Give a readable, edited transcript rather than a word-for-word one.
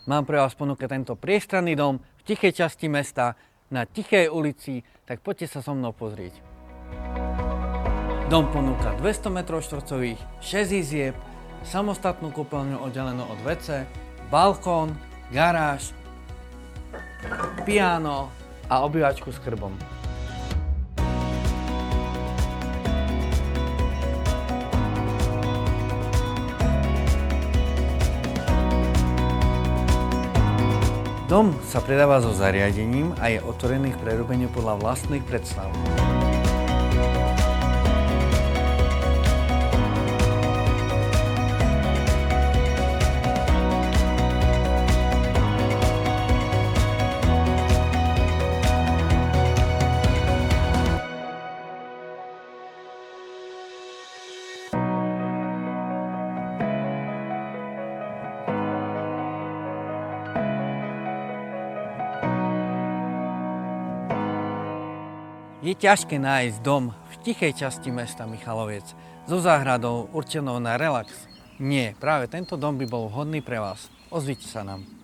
Mám pre vás ponúkať tento priestranný dom v tichej časti mesta, na tichej ulici, tak poďte sa so mnou pozrieť. Dom ponúka 200 m2, 6 izieb, samostatnú kúpeľňu oddelenú od WC, balkón, garáž, piano a obývačku s krbom. Dom sa predáva so zariadením a je otvorený k prerobeniu podľa vlastných predstav. Je ťažké nájsť dom v tichej časti mesta Michaloviec so záhradou určenou na relax. Nie, práve tento dom by bol vhodný pre vás. Ozvite sa nám.